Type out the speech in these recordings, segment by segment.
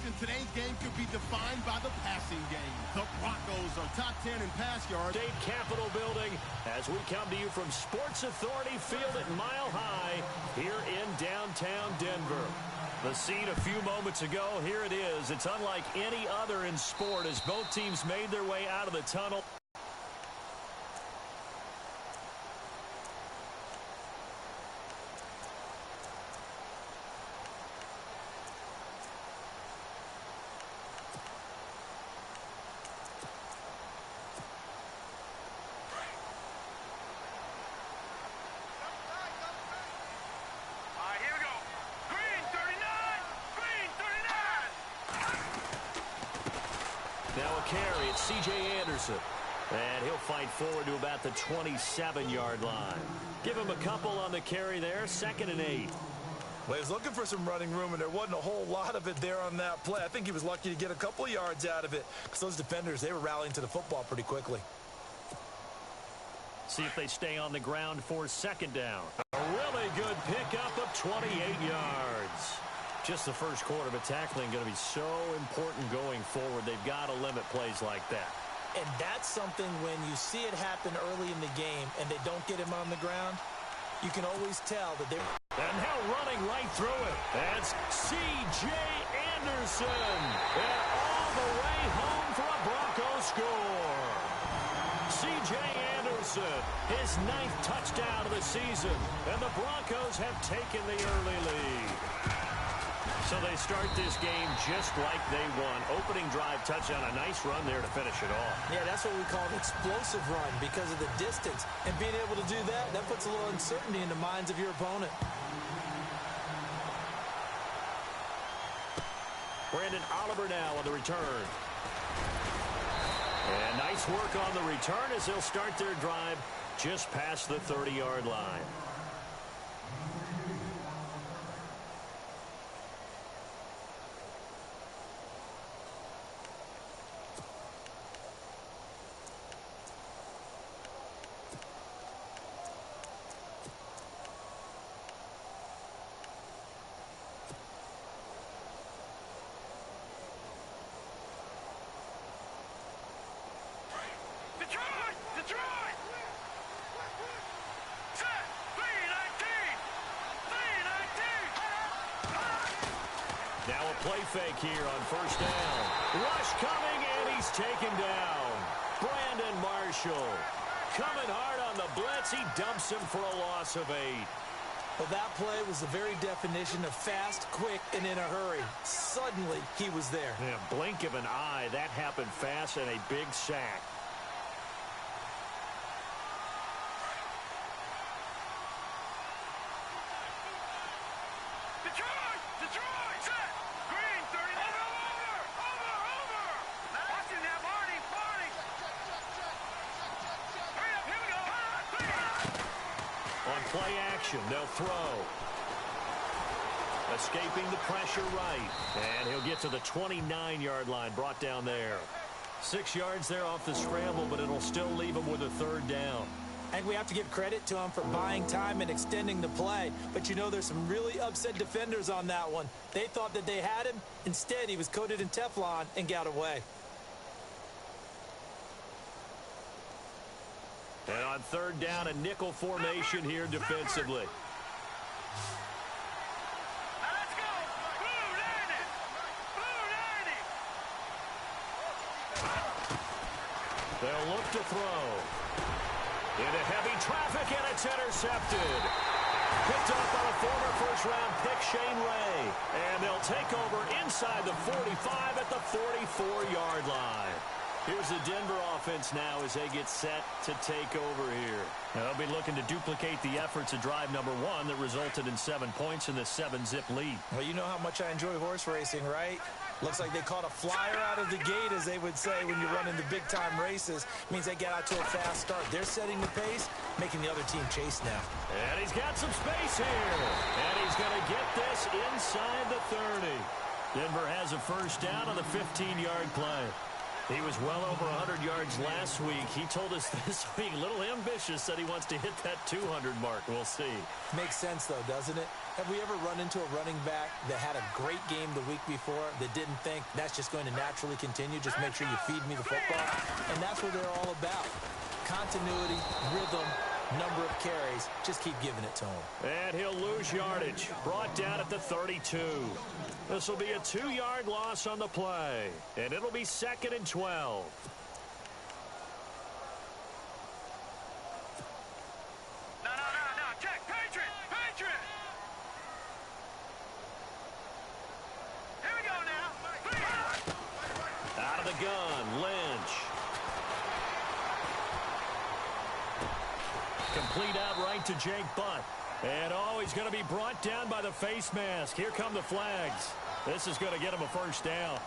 in today's game could be defined by the passing game. The Broncos are top 10 in pass yards. State Capitol Building as we come to you from Sports Authority Field at Mile High here in downtown Denver. The scene a few moments ago, here it is. It's unlike any other in sport as both teams made their way out of the tunnel. Now a carry, it's C.J. Anderson. And he'll fight forward to about the 27-yard line. Give him a couple on the carry there, 2nd and 8. Well, he was looking for some running room, and there wasn't a whole lot of it there on that play. I think he was lucky to get a couple yards out of it because those defenders, they were rallying to the football pretty quickly. See if they stay on the ground for 2nd down. A really good pickup of 28 yards. Just the first quarter of tackling going to be so important going forward. They've got to limit plays like that. And that's something when you see it happen early in the game and they don't get him on the ground, you can always tell that they're... And now running right through it. That's C.J. Anderson. And all the way home for a Broncos score. C.J. Anderson, his 9th touchdown of the season. And the Broncos have taken the early lead. So they start this game just like they won. Opening drive touchdown, a nice run there to finish it off. Yeah, that's what we call an explosive run because of the distance. And being able to do that, that puts a little uncertainty in the minds of your opponent. Brandon Oliver now on the return. And nice work on the return as they'll start their drive just past the 30-yard line. Now a play fake here on 1st down. Rush coming, and he's taken down. Brandon Marshall coming hard on the blitz. He dumps him for a loss of 8. Well, that play was the very definition of fast, quick, and in a hurry. Suddenly, he was there. Yeah, blink of an eye. That happened fast and a big sack. Play action, they'll throw. Escaping the pressure right. And he'll get to the 29-yard line, brought down there. 6 yards there off the scramble, but it'll still leave him with a 3rd down. I think we have to give credit to him for buying time and extending the play. But you know, there's some really upset defenders on that one. They thought that they had him. Instead, he was coated in Teflon and got away. And on 3rd down, a nickel formation here defensively. Let's go! Blue 90! Blue 90! They'll look to throw. Into heavy traffic, and it's intercepted. Picked up by the former first-round pick, Shane Ray. And they'll take over inside the 45 at the 44-yard line. Here's the Denver offense now as they get set to take over here. They'll be looking to duplicate the efforts of drive number 1 that resulted in 7 points in the 7-zip lead. Well, you know how much I enjoy horse racing, right? Looks like they caught a flyer out of the gate, as they would say when you run into big-time races. It means they get out to a fast start. They're setting the pace, making the other team chase now. And he's got some space here. And he's going to get this inside the 30. Denver has a 1st down on the 15-yard play. He was well over 100 yards last week. He told us this week, a little ambitious, said he wants to hit that 200 mark. We'll see. Makes sense, though, doesn't it? Have we ever run into a running back that had a great game the week before that didn't think that's just going to naturally continue? Just make sure you feed me the football. And that's what they're all about. Continuity, rhythm, number of carries. Just keep giving it to him. And he'll lose yardage. Brought down at the 32. This will be a 2-yard loss on the play. And it'll be 2nd and 12. No. Check. Patriot. Here we go now. Out of the gun, Lynch. Complete out right to Jake Butt. And, he's going to be brought down by the face mask. Here come the flags. This is going to get him a first down.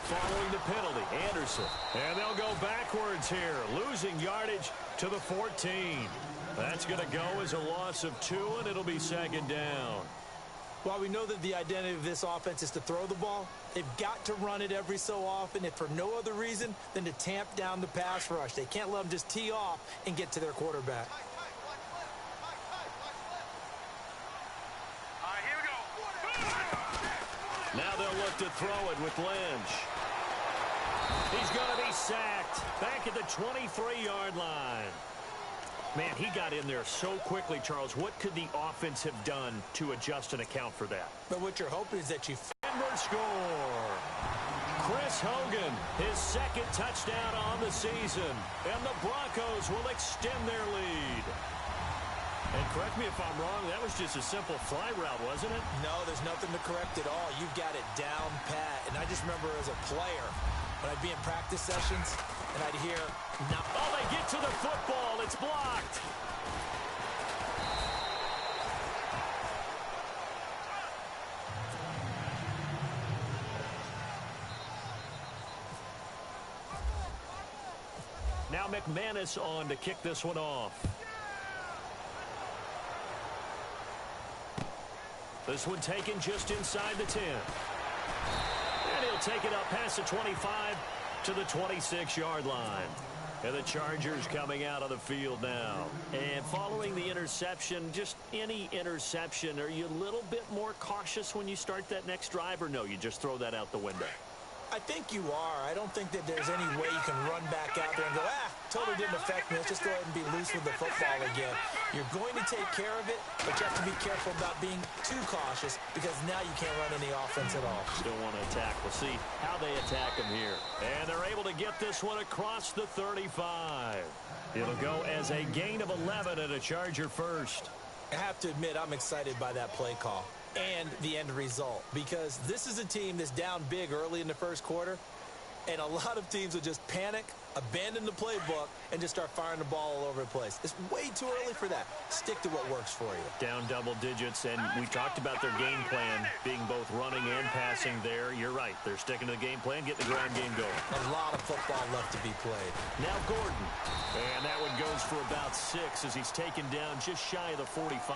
Following the penalty, Anderson. And they'll go backwards here, losing yardage to the 14. That's going to go as a loss of 2, and it'll be 2nd down. While we know that the identity of this offense is to throw the ball, they've got to run it every so often, if for no other reason than to tamp down the pass rush. They can't let them just tee off and get to their quarterback. All right, here we go. Now they'll look to throw it with Lynch. He's going to be sacked back at the 23-yard line. Man, he got in there so quickly, Charles. What could the offense have done to adjust and account for that? But what you're hoping is that you... Denver score. Chris Hogan, his 2nd touchdown on the season. And the Broncos will extend their lead. And correct me if I'm wrong, that was just a simple fly route, wasn't it? No, there's nothing to correct at all. You've got it down pat. And I just remember as a player, when I'd be in practice sessions, and I'd hear... Oh, they get to the football. It's blocked. Now McManus on to kick this one off. This one taken just inside the 10. And he'll take it up past the 25 to the 26-yard line. And the Chargers coming out on the field now. And following the interception, just any interception, are you a little bit more cautious when you start that next drive, or no, you just throw that out the window? I think you are. I don't think that there's any way you can run back out there and go, totally didn't affect me. Let's just go ahead and be loose with the football again. You're going to take care of it, but you have to be careful about being too cautious because now you can't run any offense at all. Still want to attack. We'll see how they attack them here. And they're able to get this one across the 35. It'll go as a gain of 11 and a Charger first. I have to admit, I'm excited by that play call and the end result, because this is a team that's down big early in the first quarter, and a lot of teams will just panic, abandon the playbook, and just start firing the ball all over the place. It's way too early for that. Stick to what works for you. Down double digits, and we talked about their game plan being both running and passing there. You're right. They're sticking to the game plan, getting the ground game going. A lot of football left to be played. Now Gordon. And that one goes for about 6 as he's taken down just shy of the 45.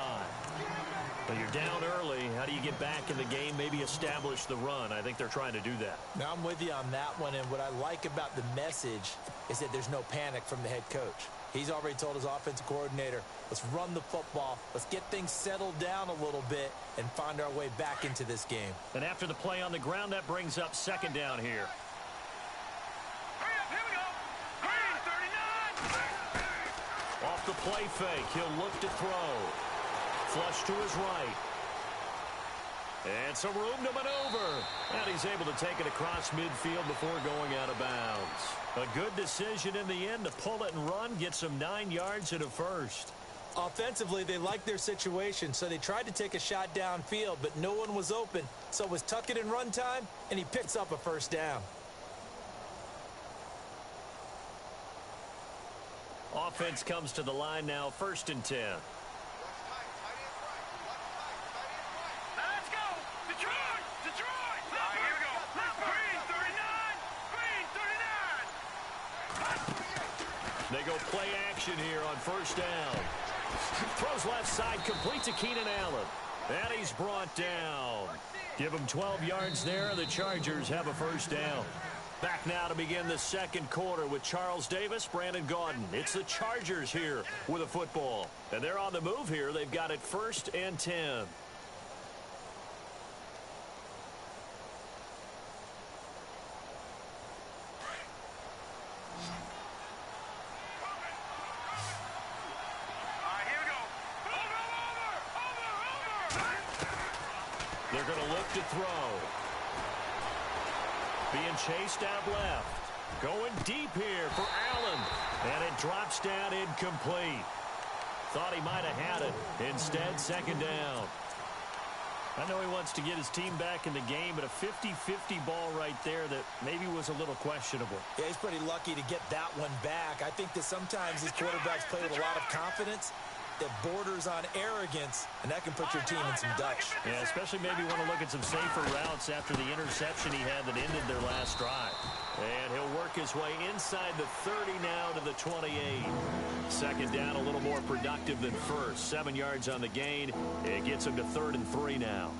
But you're down early. How do you get back in the game, maybe establish the run? I think they're trying to do that. Now, I'm with you on that one, and what I like about the message is that there's no panic from the head coach. He's already told his offensive coordinator, let's run the football, let's get things settled down a little bit and find our way back into this game. And after the play on the ground, that brings up 2nd down here. Hurry up, here we go. Green, 39. Off the play fake, he'll look to throw. Flush to his right. And some room to maneuver. And he's able to take it across midfield before going out of bounds. A good decision in the end to pull it and run, get some 9 yards at a first. Offensively, they liked their situation, so they tried to take a shot downfield, but no one was open. So it was tuck it and run time, and he picks up a first down. Offense comes to the line now, 1st and 10. Let's go! Detroit! Detroit! All right, here we go. Green 39! Green 39! They go play action here on 1st down. Throws left side, complete to Keenan Allen. And he's brought down. Give him 12 yards there. The Chargers have a 1st down. Back now to begin the 2nd quarter with Charles Davis, Brandon Gaudin. It's the Chargers here with a football. And they're on the move here. They've got it 1st and 10. They're going to look to throw. Being chased out left. Going deep here for Allen. And it drops down incomplete. Thought he might have had it. Instead, 2nd down. I know he wants to get his team back in the game, but a 50-50 ball right there that maybe was a little questionable. Yeah, he's pretty lucky to get that one back. I think that sometimes these quarterbacks play with a lot of confidence that borders on arrogance, and that can put your team in some Dutch. Yeah, especially maybe want to look at some safer routes after the interception he had that ended their last drive. And he'll work his way inside the 30 now to the 28. 2nd down, a little more productive than 1st. 7 yards on the gain. It gets him to 3rd and 3 now.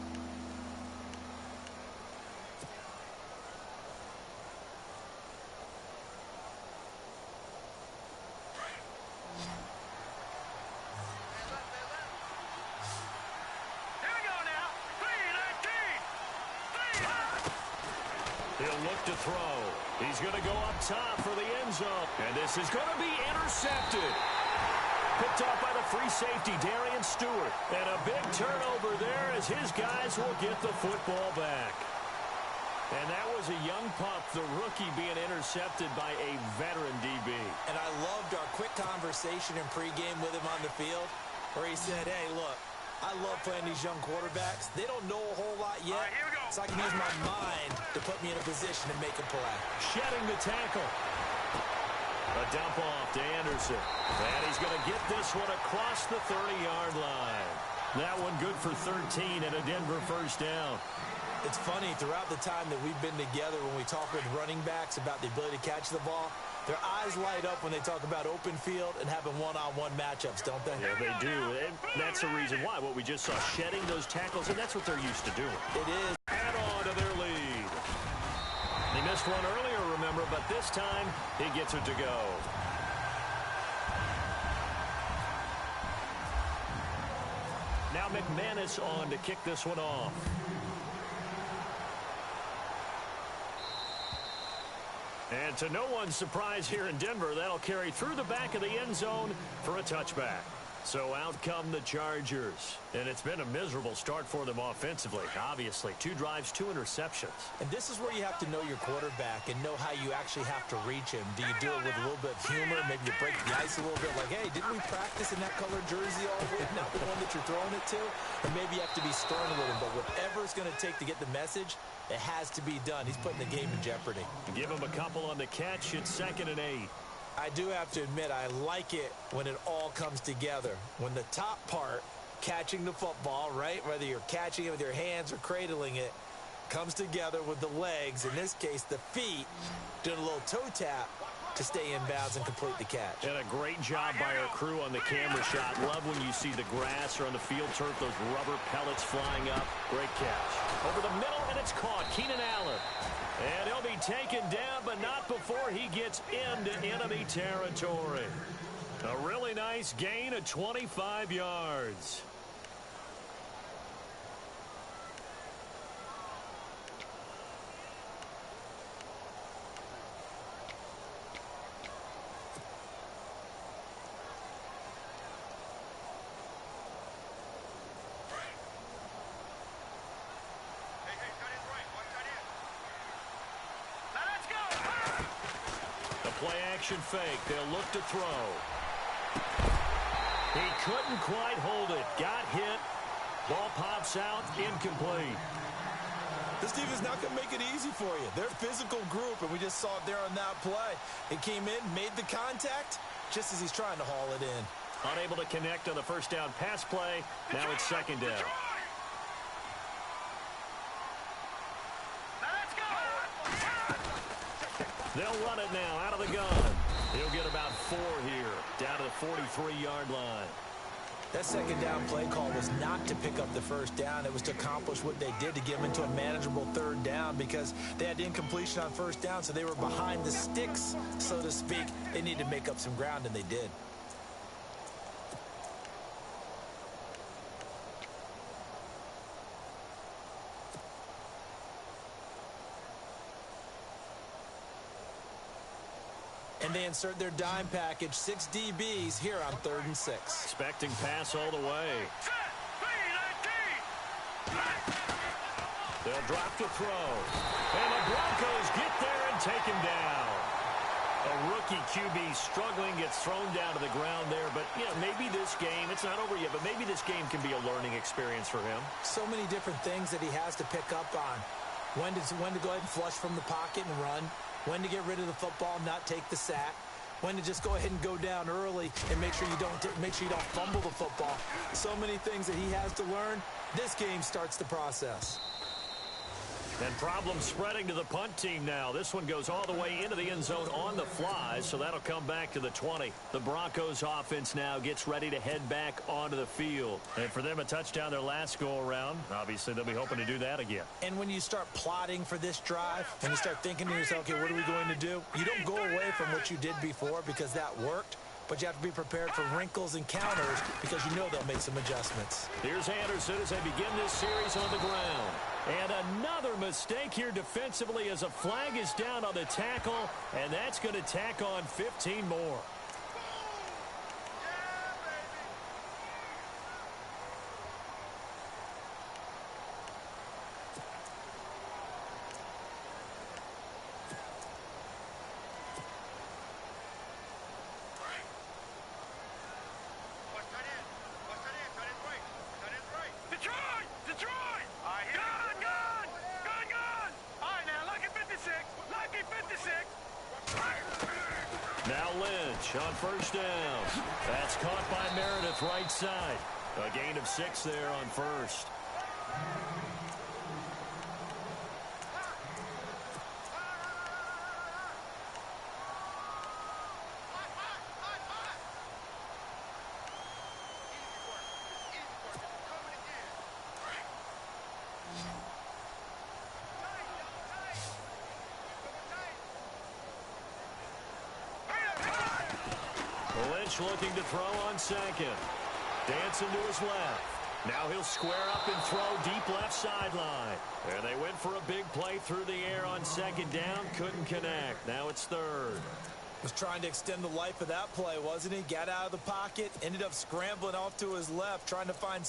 He'll look to throw. He's going to go up top for the end zone. And this is going to be intercepted. Picked off by the free safety, Darian Stewart. And a big turnover there as his guys will get the football back. And that was a young pup, the rookie, being intercepted by a veteran DB. And I loved our quick conversation in pregame with him on the field where he said, hey, look, I love playing these young quarterbacks. They don't know a whole lot yet, here we go. so I can use my mind to put me in a position to make a play. Shedding the tackle. A dump off to Anderson. And he's going to get this one across the 30-yard line. That one good for 13 and a Denver 1st down. It's funny, throughout the time that we've been together, when we talk with running backs about the ability to catch the ball, their eyes light up when they talk about open field and having one-on-one matchups, don't they? Yeah, they do. And that's the reason why. What we just saw, shedding those tackles, and that's what they're used to doing. It is. Add on to their lead. They missed one earlier, remember, but this time he gets it to go. Now McManus on to kick this one off. And to no one's surprise here in Denver, that'll carry through the back of the end zone for a touchback. So out come the Chargers. And it's been a miserable start for them offensively, obviously. 2 drives, 2 interceptions. And this is where you have to know your quarterback and know how you actually have to reach him. Do you do it with a little bit of humor? Maybe you break the ice a little bit like, hey, didn't we practice in that colored jersey all week? Not the one that you're throwing it to? Or maybe you have to be stern with him. But whatever it's going to take to get the message, it has to be done. He's putting the game in jeopardy. Give him a couple on the catch. It's 2nd and 8. I do have to admit, I like it when it all comes together. When the top part, catching the football, right, whether you're catching it with your hands or cradling it, comes together with the legs, in this case the feet, doing a little toe tap to stay in bounds and complete the catch. And a great job by our crew on the camera shot. Love when you see the grass or on the field turf, those rubber pellets flying up. Great catch. Over the middle, and it's caught. Keenan Allen. And he'll be taken down, but not before he gets into enemy territory. A really nice gain of 25 yards. Play-action fake. They'll look to throw. He couldn't quite hold it. Got hit. Ball pops out. Incomplete. This defense is not going to make it easy for you. They're a physical group, and we just saw it there on that play. It came in, made the contact, just as he's trying to haul it in. Unable to connect on the first down pass play. Now it's second down. They'll run it now out of the gun. He'll get about 4 here, down to the 43-yard line. That second down play call was not to pick up the first down. It was to accomplish what they did, to get them into a manageable third down, because they had incompletion on first down, so they were behind the sticks, so to speak. They needed to make up some ground, and they did. And they insert their dime package, 6 DBs here on 3rd and 6. Expecting pass all the way. They'll drop to throw. And the Broncos get there and take him down. A rookie QB struggling, gets thrown down to the ground there. But, you know, maybe this game, it's not over yet, but maybe this game can be a learning experience for him. So many different things that he has to pick up on. When to go ahead and flush from the pocket and run. When to get rid of the football, not take the sack. When to just go ahead and go down early and make sure you don't fumble the football. So many things that he has to learn. This game starts the process. And problems spreading to the punt team now. This one goes all the way into the end zone on the fly, so that'll come back to the 20. The Broncos offense now gets ready to head back onto the field. And for them, a touchdown their last go-around. Obviously, they'll be hoping to do that again. And when you start plotting for this drive, when you start thinking to yourself, okay, what are we going to do? You don't go away from what you did before because that worked. But you have to be prepared for wrinkles and counters because you know they'll make some adjustments. Here's Anderson as they begin this series on the ground. And another mistake here defensively as a flag is down on the tackle, and that's going to tack on 15 more. On first down. That's caught by Meredith right side. A gain of 6 there on first. Lynch looking to throw on second. Dancing to his left. Now he'll square up and throw deep left sideline. And they went for a big play through the air on second down. Couldn't connect. Now it's third. Was trying to extend the life of that play, wasn't he? Got out of the pocket, ended up scrambling off to his left, trying to find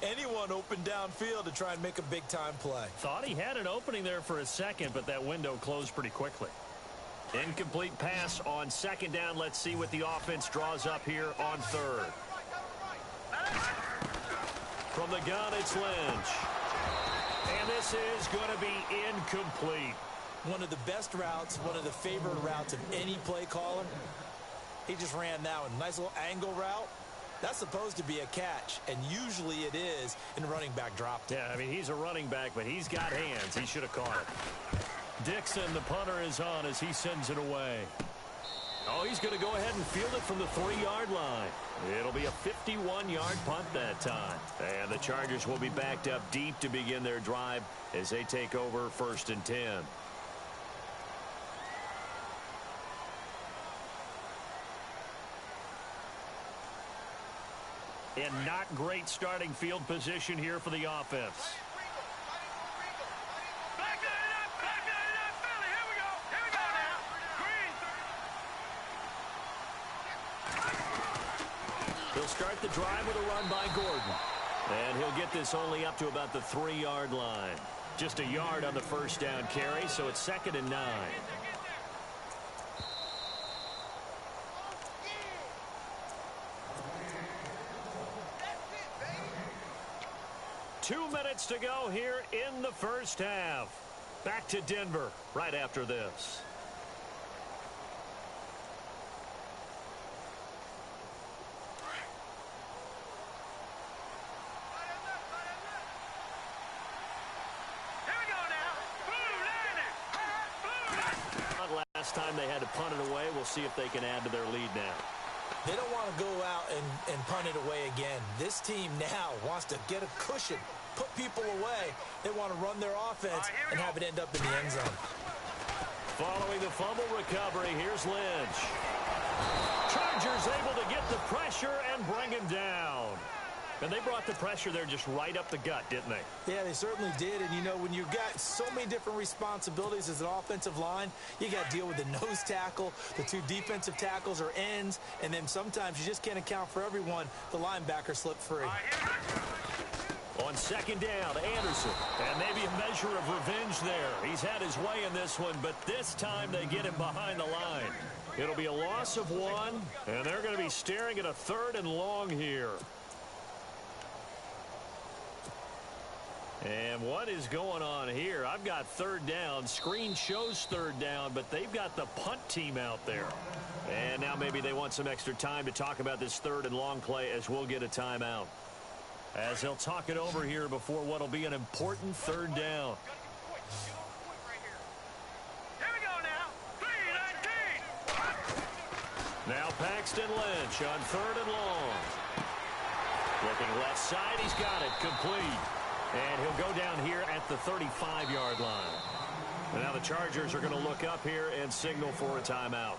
anyone open downfield to try and make a big-time play. Thought he had an opening there for a second, but that window closed pretty quickly. Incomplete pass on second down. Let's see what the offense draws up here on third. From the gun, it's Lynch. And this is going to be incomplete. One of the best routes, one of the favorite routes of any play caller. He just ran that one. Nice little angle route. That's supposed to be a catch, and usually it is, and the running back dropped it. Yeah, I mean, he's a running back, but he's got hands. He should have caught it. Dixon, the punter, is on as he sends it away. Oh, he's going to go ahead and field it from the 3-yard line. It'll be a 51-yard punt that time. And the Chargers will be backed up deep to begin their drive as they take over 1st and 10. And not great starting field position here for the offense. He'll start the drive with a run by Gordon. And he'll get this only up to about the 3-yard line. Just a yard on the first down carry, so it's 2nd and 9. 2 minutes to go here in the first half. Back to Denver right after this. Last time they had to punt it away. We'll see if they can add to their lead now. They don't want to go out and punt it away again. This team now wants to get a cushion, put people away. They want to run their offense and have it end up in the end zone. Following the fumble recovery, here's Lynch. Chargers able to get the pressure and bring him down. And they brought the pressure there just right up the gut, didn't they? Yeah, they certainly did. And, you know, when you've got so many different responsibilities as an offensive line, you got to deal with the nose tackle, the 2 defensive tackles or ends, and then sometimes you just can't account for everyone. The linebacker slipped free. On second down, Anderson. And maybe a measure of revenge there. He's had his way in this one, but this time they get him behind the line. It'll be a loss of 1, and they're going to be staring at a 3rd and long here. And what is going on here? I've got 3rd down. Screen shows 3rd down, but they've got the punt team out there. And now maybe they want some extra time to talk about this 3rd and long play as we'll get a timeout. As they'll talk it over here before what will be an important 3rd down. Here we go now. 3-19. Now Paxton Lynch on 3rd and long. Looking left side. He's got it. Complete. And he'll go down here at the 35-yard line. And now the Chargers are going to look up here and signal for a timeout.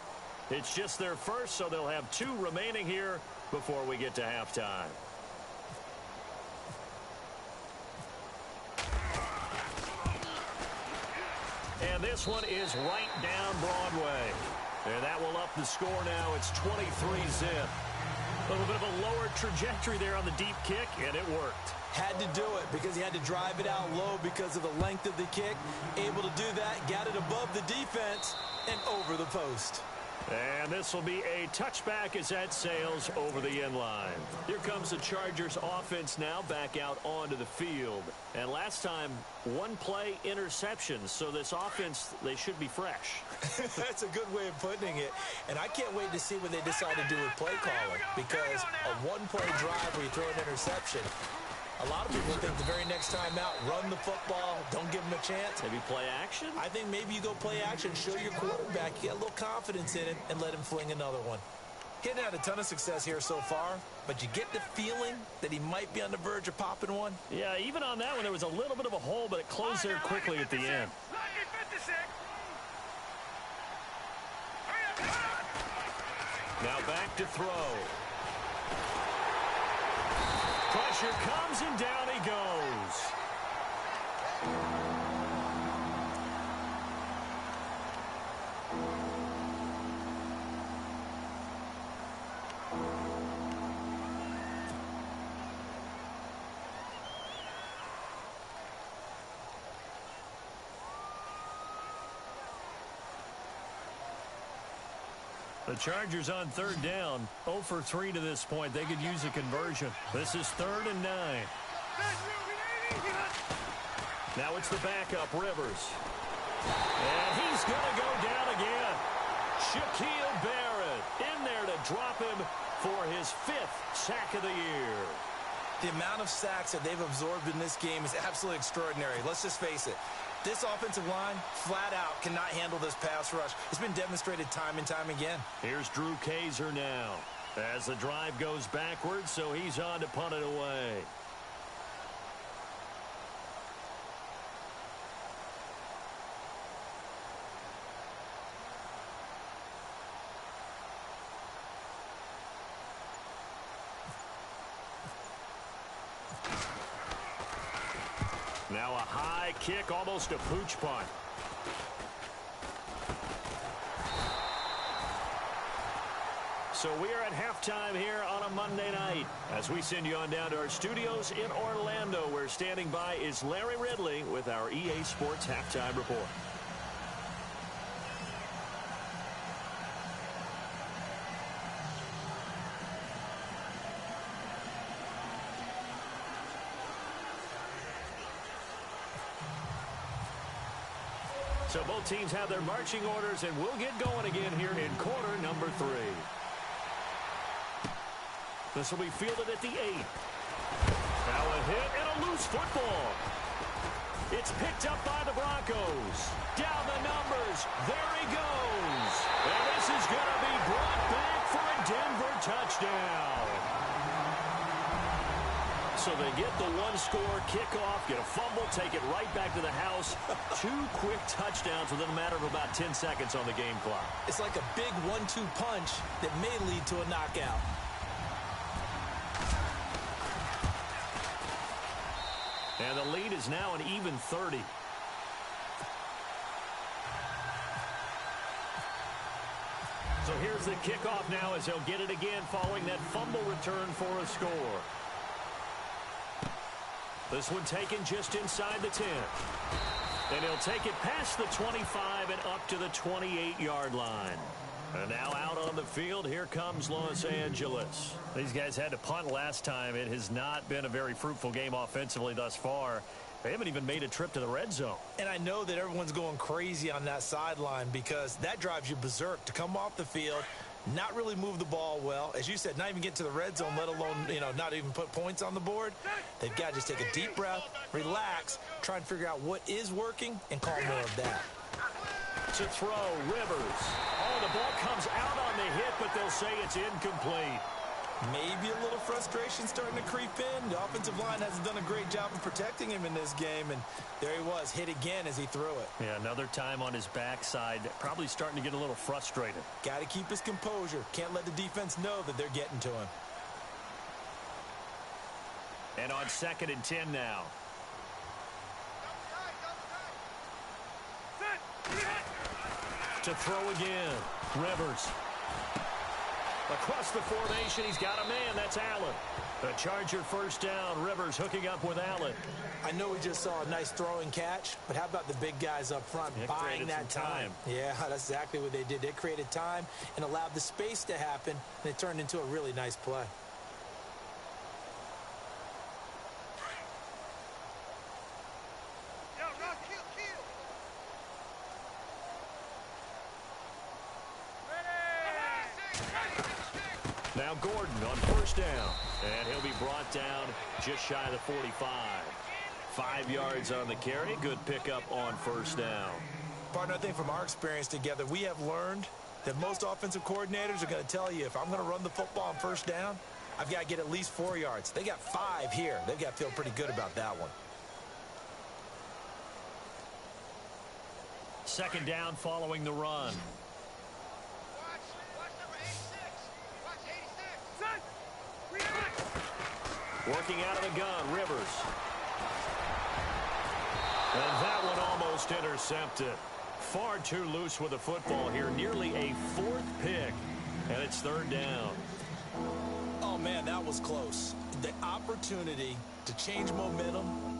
It's just their first, so they'll have 2 remaining here before we get to halftime. And this one is right down Broadway. And that will up the score now. It's 23-zip. A little bit of a lower trajectory there on the deep kick, and it worked. Had to do it because he had to drive it out low because of the length of the kick. Able to do that, got it above the defense and over the post. And this will be a touchback as that sails over the end line. Here comes the Chargers offense now back out onto the field. And last time, 1 play interceptions. So this offense, they should be fresh. That's a good way of putting it. And I can't wait to see what they decide to do with play calling. Because a 1-play drive where you throw an interception, a lot of people think the very next time out, run the football, don't give them a chance. Maybe play action? I think maybe you go play action, show your quarterback, you get a little confidence in it, and let him fling another one. He hasn't had a ton of success here so far, but you get the feeling that he might be on the verge of popping one. Yeah, even on that one, there was a little bit of a hole, but it closed there quickly at the end. Now back to throw. Pressure comes and down he goes. The Chargers on 3rd down, 0 for 3 to this point. They could use a conversion. This is 3rd and 9. Now it's the backup, Rivers. And he's going to go down again. Shaquille Barrett in there to drop him for his 5th sack of the year. The amount of sacks that they've absorbed in this game is absolutely extraordinary. Let's just face it. This offensive line, flat out, cannot handle this pass rush. It's been demonstrated time and time again. Here's Drew Kaiser now as the drive goes backwards, so he's on to punt it away. Now a high kick, almost a pooch punt. So we are at halftime here on a Monday night as we send you on down to our studios in Orlando, where standing by is Larry Ridley with our EA Sports Halftime Report. So both teams have their marching orders, and we'll get going again here in quarter number 3. This will be fielded at the 8. Now a hit and a loose football. It's picked up by the Broncos. Down the numbers. There he goes. And this is going to be brought back for a Denver touchdown. So they get the one-score kickoff, get a fumble, take it right back to the house. 2 quick touchdowns within a matter of about 10 seconds on the game clock. It's like a big 1-2 punch that may lead to a knockout. And the lead is now an even 30. So here's the kickoff now as he'll get it again following that fumble return for a score. This one taken just inside the 10. And he'll take it past the 25 and up to the 28-yard line. And now out on the field, here comes Los Angeles. These guys had to punt last time. It has not been a very fruitful game offensively thus far. They haven't even made a trip to the red zone. And I know that everyone's going crazy on that sideline because that drives you berserk to come off the field, not really move the ball well. As you said, not even get to the red zone, let alone, not even put points on the board. They've got to just take a deep breath, relax, try and figure out what is working, and call more of that. To throw, Rivers. Oh, the ball comes out on the hit, but they'll say it's incomplete. Maybe a little frustration starting to creep in. The offensive line hasn't done a great job of protecting him in this game, and there he was, hit again as he threw it. Yeah, another time on his backside, probably starting to get a little frustrated. Got to keep his composure. Can't let the defense know that they're getting to him. And on 2nd and 10 now. To throw again, Rivers. Across the formation, he's got a man. That's Allen. The Charger first down. Rivers hooking up with Allen. I know we just saw a nice throwing catch, but how about the big guys up front buying that time? Yeah, that's exactly what they did. They created time and allowed the space to happen, and it turned into a really nice play. Now Gordon on first down, and he'll be brought down just shy of the 45. 5 yards on the carry. Good pickup on first down. Partner, I think from our experience together, we have learned that most offensive coordinators are going to tell you, if I'm going to run the football on first down, I've got to get at least 4 yards. They got 5 here. They've got to feel pretty good about that one. 2nd down following the run. Working out of the gun, Rivers. And that one almost intercepted. Far too loose with the football here. Nearly a 4th pick. And it's 3rd down. Oh, man, that was close. The opportunity to change momentum.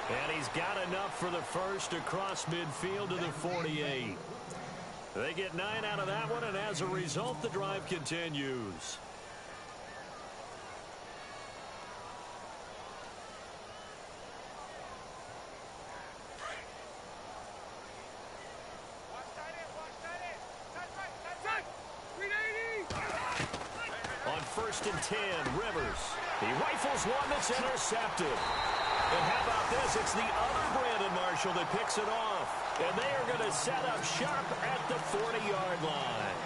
And he's got enough for the first across midfield to the 48. They get 9 out of that one, and as a result, the drive continues. On 1st and 10, Rivers. He rifles one that's intercepted. And how about this? It's the other Brandon Marshall that picks it off. And they are going to set up sharp at the 40-yard line.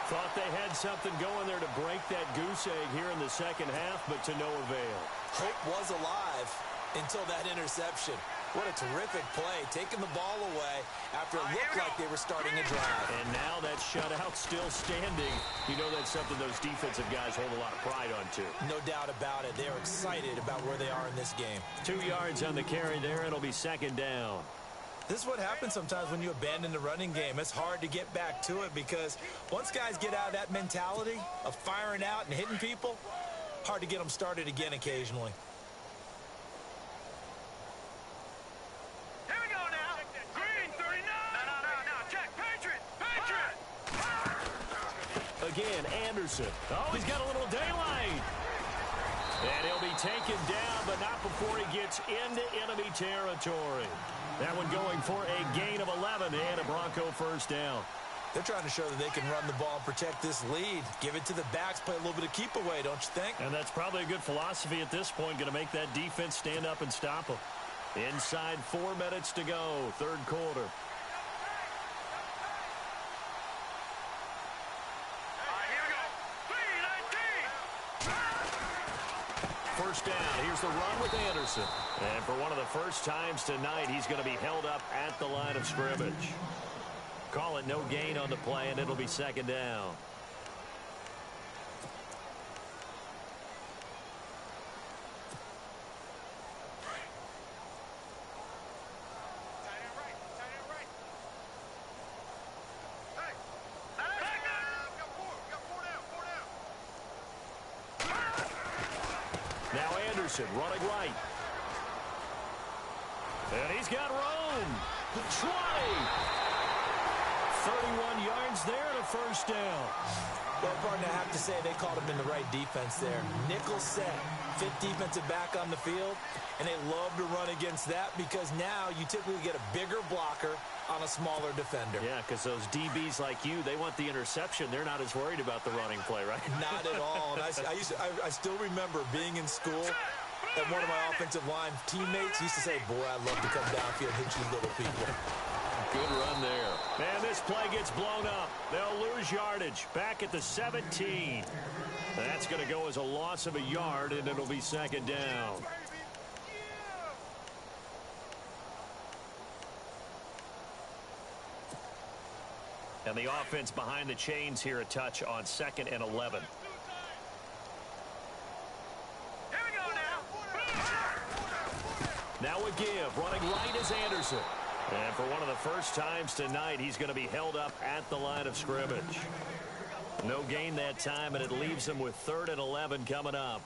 Thought they had something going there to break that goose egg here in the second half, but to no avail. Hope was alive until that interception. What a terrific play, taking the ball away after it looked like they were starting a drive. And now that shutout still standing. You know that's something those defensive guys hold a lot of pride on, too. No doubt about it. They are excited about where they are in this game. 2 yards on the carry there. It'll be second down. This is what happens sometimes when you abandon the running game. It's hard to get back to it because once guys get out of that mentality of firing out and hitting people, hard to get them started again occasionally. Here we go now. Green, 39. No. Check. Patriot. Again, Anderson. Oh, he's got a little daylight. And he'll be taken down, but not before he gets into enemy territory. That one going for a gain of 11 and a Bronco first down. They're trying to show that they can run the ball and protect this lead. Give it to the backs, play a little bit of keep away, don't you think? And that's probably a good philosophy at this point, going to make that defense stand up and stop them. Inside 4 minutes to go, third quarter. First down. Here's the run with Anderson. And for one of the first times tonight, he's going to be held up at the line of scrimmage. Call it no gain on the play, and it'll be second down. Running right. And he's got room. 20. 31 yards there and a first down. Well, partner, I have to say they called him in the right defense there. Nickel set, fifth defensive back on the field, and they love to run against that because now you typically get a bigger blocker on a smaller defender. Yeah, because those DBs like you, they want the interception. They're not as worried about the running play, right? Not at all. And I still remember being in school, and one of my offensive line teammates used to say, boy, I'd love to come downfield and hit you little people. Good run there. And this play gets blown up. They'll lose yardage. Back at the 17. That's going to go as a loss of a yard, and it'll be second down. And the offense behind the chains here a touch on 2nd and 11. Here we go now. Now a give. Running right is Anderson. And for one of the first times tonight, he's going to be held up at the line of scrimmage. No gain that time, and it leaves him with 3rd and 11 coming up.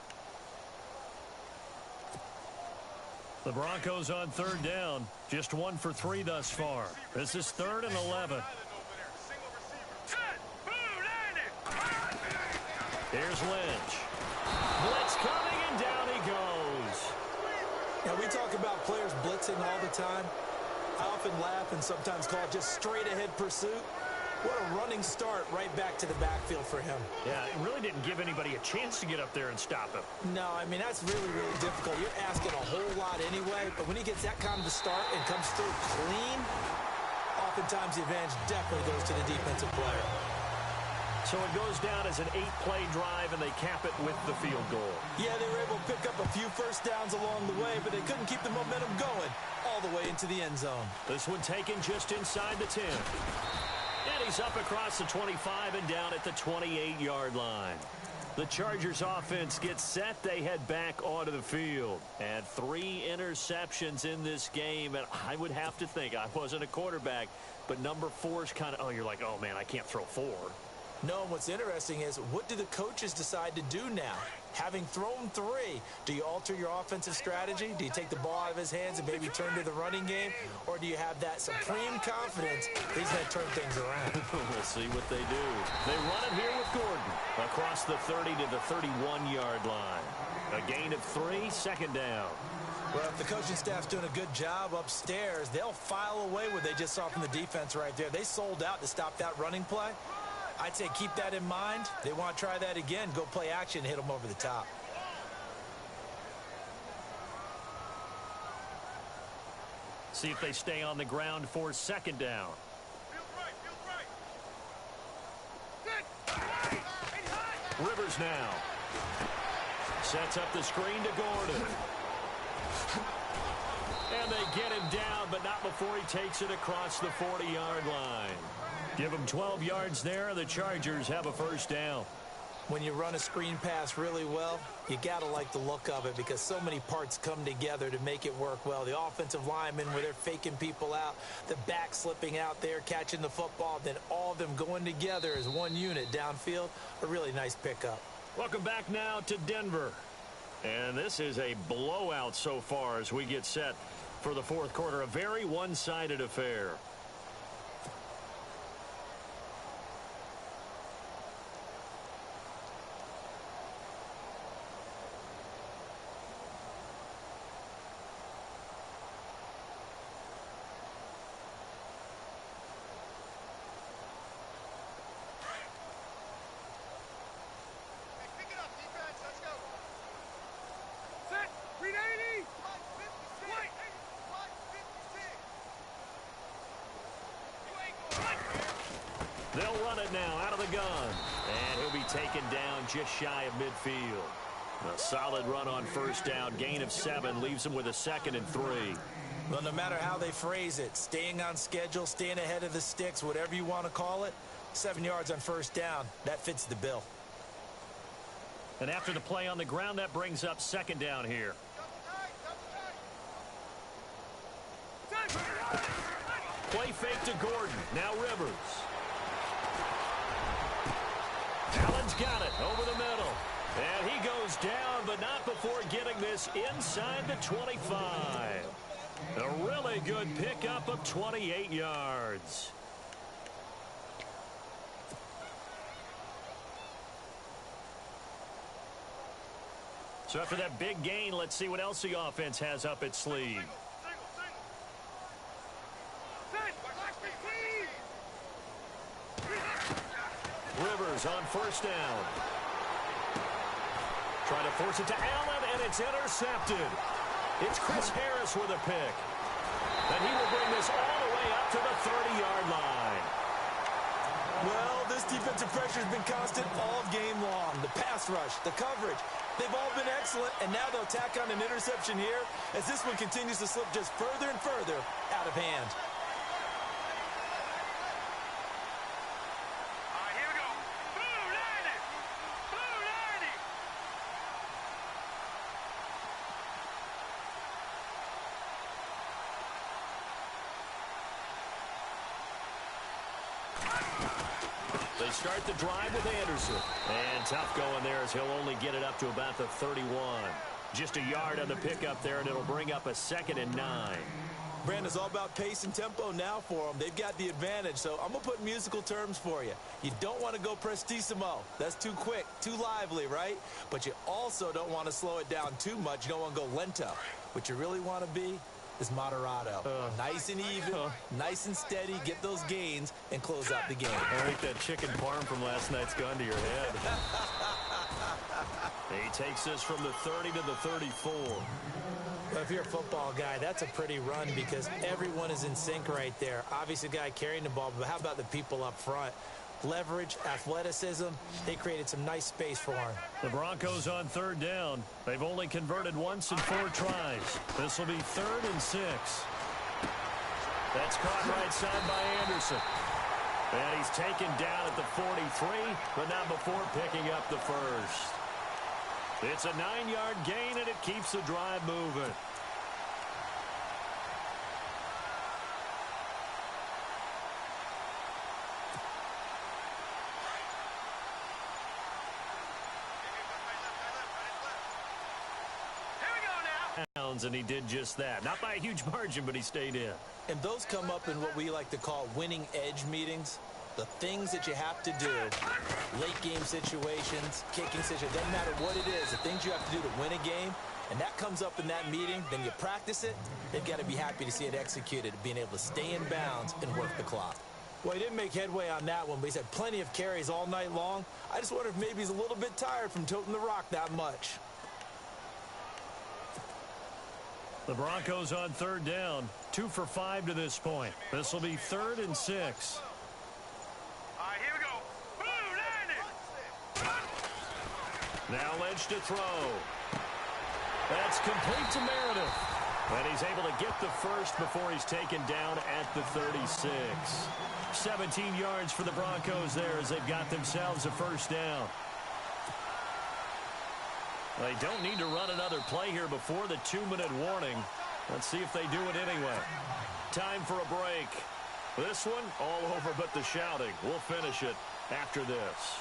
The Broncos on 3rd down. Just 1 for 3 thus far. This is 3rd and 11. Here's Lynch. Blitz coming, and down he goes. Now, we talk about players blitzing all the time. I often laugh and sometimes call it just straight-ahead pursuit. What a running start right back to the backfield for him. Yeah, it really didn't give anybody a chance to get up there and stop him. No, I mean, that's really, really difficult. You're asking a whole lot anyway, but when he gets that kind of a start and comes through clean, oftentimes the advantage definitely goes to the defensive player. So it goes down as an 8-play drive, and they cap it with the field goal. Yeah, they were able to pick up a few first downs along the way, but they couldn't keep the momentum going all the way into the end zone. This one taken just inside the 10. And he's up across the 25 and down at the 28-yard line. The Chargers offense gets set. They head back onto the field. And 3 interceptions in this game. And I would have to think, I wasn't a quarterback, but number 4 is kind of, you're like, oh, man, I can't throw 4. No, and what's interesting is, what do the coaches decide to do now? Having thrown 3, do you alter your offensive strategy? Do you take the ball out of his hands and maybe turn to the running game? Or do you have that supreme confidence that he's going to turn things around? We'll see what they do. They run it here with Gordon across the 30 to the 31-yard line. A gain of 3, second down. Well, if the coaching staff's doing a good job upstairs, they'll file away what they just saw from the defense right there. They sold out to stop that running play. I'd say keep that in mind. They want to try that again. Go play action and hit them over the top. See if they stay on the ground for second down. Rivers now. Sets up the screen to Gordon. And they get him down, but not before he takes it across the 40-yard line. Give him 12 yards there. The Chargers have a first down. When you run a screen pass really well, you got to like the look of it because so many parts come together to make it work well. The offensive linemen where they're faking people out, the back slipping out there, catching the football, then all of them going together as one unit downfield. A really nice pickup. Welcome back now to Denver. And this is a blowout so far as we get set for the fourth quarter. A very one-sided affair. They'll run it now out of the gun. And he'll be taken down just shy of midfield. A solid run on first down. Gain of 7 leaves him with a 2nd and 3. Well, no matter how they phrase it, staying on schedule, staying ahead of the sticks, whatever you want to call it, 7 yards on first down, that fits the bill. And after the play on the ground, that brings up 2nd down here. Play fake to Gordon. Now Rivers. Allen's got it over the middle. And he goes down, but not before getting this inside the 25. A really good pickup of 28 yards. So after that big gain, let's see what else the offense has up its sleeve. Rivers on first down. Trying to force it to Allen, and it's intercepted. It's Chris Harris with a pick. And he will bring this all the way up to the 30-yard line. Well, this defensive pressure has been constant all game long. The pass rush, the coverage, they've all been excellent, and now they'll tack on an interception here as this one continues to slip just further and further out of hand. They start the drive with Anderson. And tough going there as he'll only get it up to about the 31. Just a yard on the pickup there, and it'll bring up a 2nd and 9. Brandon, it's all about pace and tempo now for them. They've got the advantage, so I'm going to put musical terms for you. You don't want to go prestissimo. That's too quick, too lively, right? But you also don't want to slow it down too much. You don't want to go lento. What you really want to be is moderato. Nice and even, nice and steady, get those gains, and close out the game. I think that chicken parm from last night's gone to your head. He takes this from the 30 to the 34. Well, if you're a football guy, that's a pretty run because everyone is in sync right there. Obviously, the guy carrying the ball, but how about the people up front? Leverage, athleticism, they created some nice space for him. The Broncos on third down. They've only converted once in 4 tries. This will be 3rd and 6. That's caught right side by Anderson. And he's taken down at the 43, but not before picking up the first. It's a 9-yard gain, and it keeps the drive moving. And he did just that. Not by a huge margin, but he stayed in. And those come up in what we like to call winning edge meetings. The things that you have to do, late game situations, kicking situations, doesn't matter what it is, the things you have to do to win a game, and that comes up in that meeting, then you practice it, they've got to be happy to see it executed, being able to stay in bounds and work the clock. Well, he didn't make headway on that one, but he's had plenty of carries all night long. I just wonder if maybe he's a little bit tired from toting the rock that much. The Broncos on third down, 2 for 5 to this point. This will be 3rd and 6. All right, here we go. Boom, landed. Now Lynch to throw. That's complete to Meredith. And he's able to get the first before he's taken down at the 36. 17 yards for the Broncos there as they've got themselves a first down. They don't need to run another play here before the 2-minute warning. Let's see if they do it anyway. Time for a break. This one all over but the shouting. We'll finish it after this.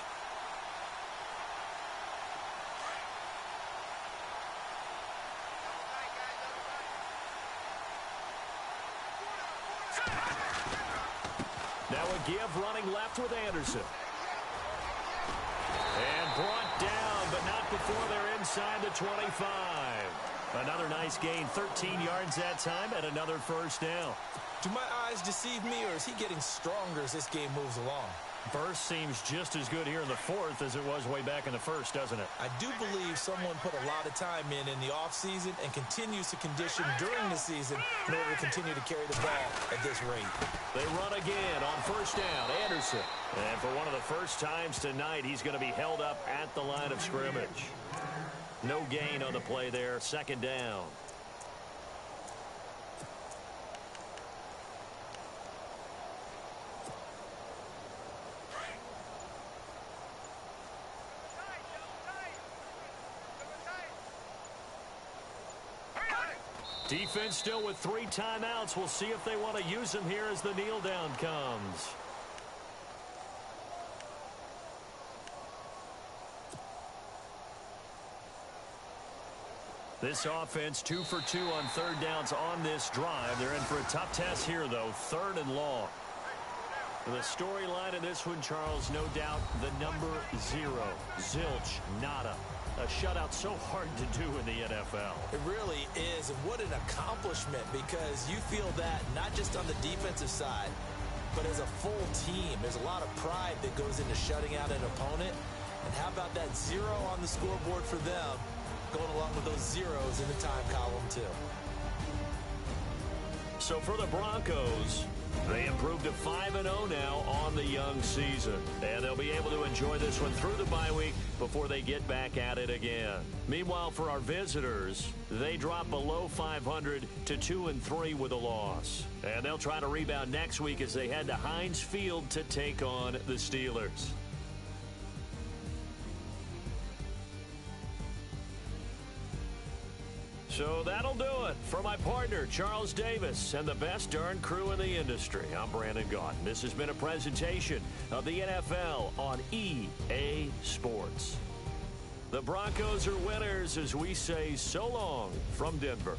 Now a give running left with Anderson. And brought down, but not before they're inside the 25. Another nice gain, 13 yards that time, and another first down. Do my eyes deceive me, or is he getting stronger as this game moves along? Burst seems just as good here in the fourth as it was way back in the first, doesn't it? I do believe someone put a lot of time in the offseason and continues to condition during the season in order to continue to carry the ball at this rate. They run again on first down, Anderson. And for one of the first times tonight, he's going to be held up at the line of scrimmage. No gain on the play there, second down. Defense still with 3 timeouts. We'll see if they want to use them here as the kneel down comes. This offense 2 for 2 on third downs on this drive. They're in for a tough test here, though. 3rd and long. The storyline in this one, Charles, no doubt the number 0. Zilch, nada. A shutout so hard to do in the NFL. It really is, and what an accomplishment, because you feel that not just on the defensive side, but as a full team. There's a lot of pride that goes into shutting out an opponent. And how about that 0 on the scoreboard for them, going along with those zeros in the time column, too. So for the Broncos, they improved to 5-0 now on the young season. And they'll be able to enjoy this one through the bye week before they get back at it again. Meanwhile, for our visitors, they drop below 500 to 2-3 with a loss. And they'll try to rebound next week as they head to Heinz Field to take on the Steelers. So that'll do it for my partner, Charles Davis, and the best darn crew in the industry. I'm Brandon Gaudin. This has been a presentation of the NFL on EA Sports. The Broncos are winners as we say so long from Denver.